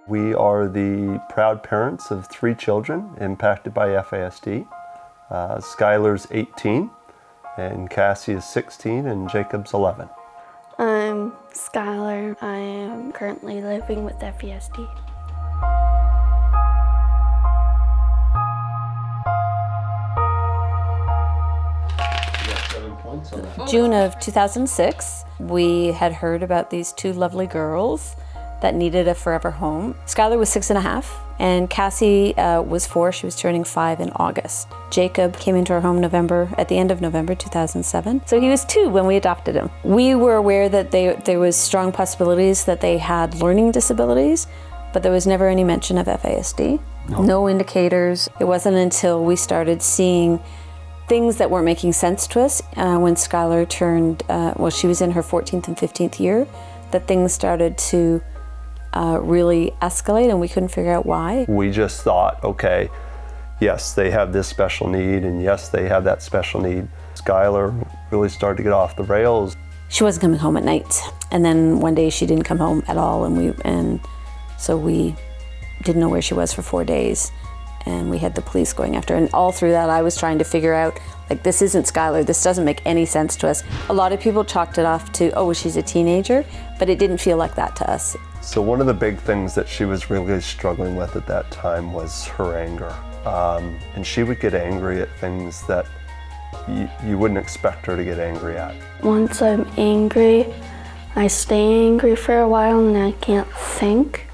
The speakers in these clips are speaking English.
We are the proud parents of 3 children impacted by FASD. Skylar's 18, and Cassie is 16, and Jacob's 11. I'm Skylar. I am currently living with FASD. June of 2006, we had heard about these 2 lovely girls that needed a forever home. Skylar was 6.5, and Cassie was 4. She was turning 5 in August. Jacob came into our home at the end of November 2007. So he was 2 when we adopted him. We were aware that there was strong possibilities that they had learning disabilities, but there was never any mention of FASD. No indicators. It wasn't until we started seeing things that weren't making sense to us when Skylar turned, she was in her 14th and 15th year, that things started to really escalate, and we couldn't figure out why. We just thought, okay, yes, they have this special need, and yes, they have that special need. Skylar really started to get off the rails. She wasn't coming home at night, and then one day she didn't come home at all, and so we didn't know where she was for 4 days, and we had the police going after her. And all through that, I was trying to figure out, like, this isn't Skylar, this doesn't make any sense to us. A lot of people chalked it off to, oh, she's a teenager, but it didn't feel like that to us. So one of the big things that she was really struggling with at that time was her anger. And she would get angry at things that you wouldn't expect her to get angry at. Once I'm angry, I stay angry for a while and I can't think.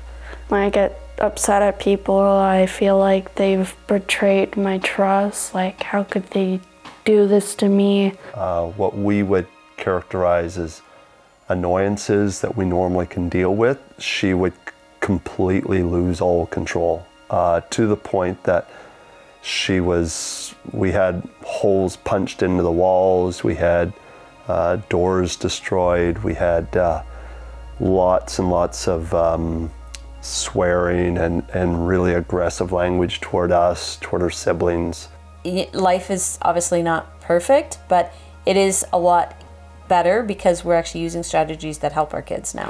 When I get upset at people, I feel like they've betrayed my trust. Like, how could they do this to me? What we would characterize as annoyances that we normally can deal with, she would completely lose all control, to the point that we had holes punched into the walls, we had doors destroyed, we had lots and lots of swearing and really aggressive language toward us, toward her siblings. Life is obviously not perfect, but it is a lot better because we're actually using strategies that help our kids now.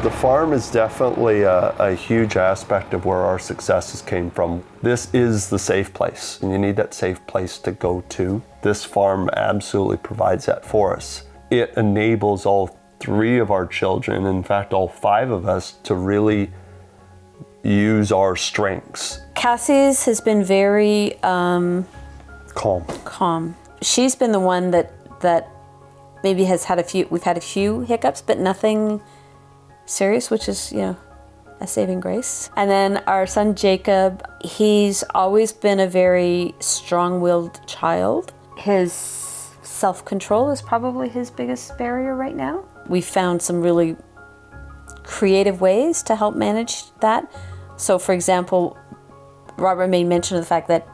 The farm is definitely a huge aspect of where our successes came from. This is the safe place, and you need that safe place to go to. This farm absolutely provides that for us. It enables all 3 of our children, in fact all 5 of us, to really use our strengths. Cassie's has been very calm. She's been the one that maybe has had we've had a few hiccups, but nothing serious, which is, a saving grace. And then our son Jacob, he's always been a very strong-willed child. His self-control is probably his biggest barrier right now. We found some really creative ways to help manage that. So for example, Robert made mention of the fact that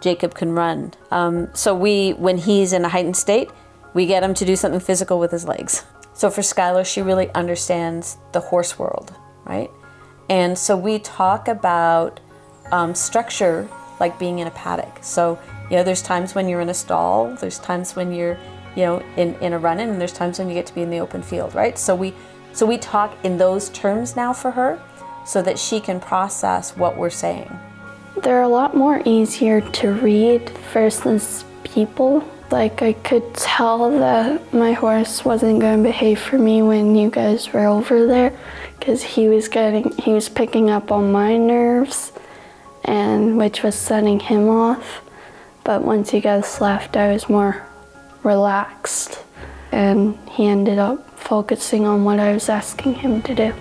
Jacob can run. So when he's in a heightened state, we get him to do something physical with his legs. So for Skylar, she really understands the horse world, right? And so we talk about structure like being in a paddock. So, there's times when you're in a stall, there's times when you're, in a run-in, and there's times when you get to be in the open field, right? So we talk in those terms now for her so that she can process what we're saying. They're a lot more easier to read versus people. Like, I could tell that my horse wasn't going to behave for me when you guys were over there, because he was picking up on my nerves, and which was setting him off. But once you guys left, I was more relaxed, and he ended up focusing on what I was asking him to do.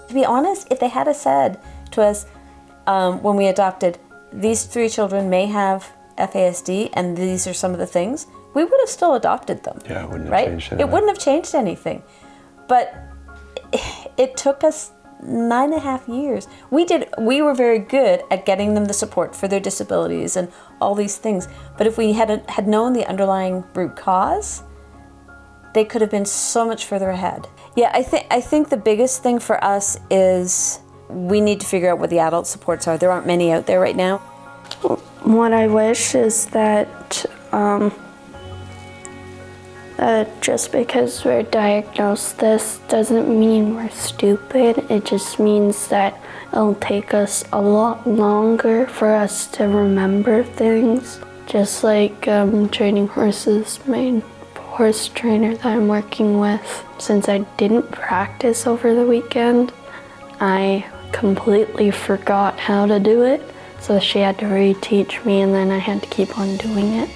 To be honest, if they had said to us when we adopted, these 3 children may have FASD and these are some of the things, we would have still adopted them. Yeah, it wouldn't have right? changed anything. It wouldn't have changed anything. But it took us 9.5 years. We were very good at getting them the support for their disabilities and all these things. But if we had known the underlying root cause, they could have been so much further ahead. Yeah, I think the biggest thing for us is we need to figure out what the adult supports are. There aren't many out there right now. What I wish is that Just because we're diagnosed this doesn't mean we're stupid. It just means that it'll take us a lot longer for us to remember things. Just like training horses, my horse trainer that I'm working with, since I didn't practice over the weekend, I completely forgot how to do it. So she had to reteach me, and then I had to keep on doing it.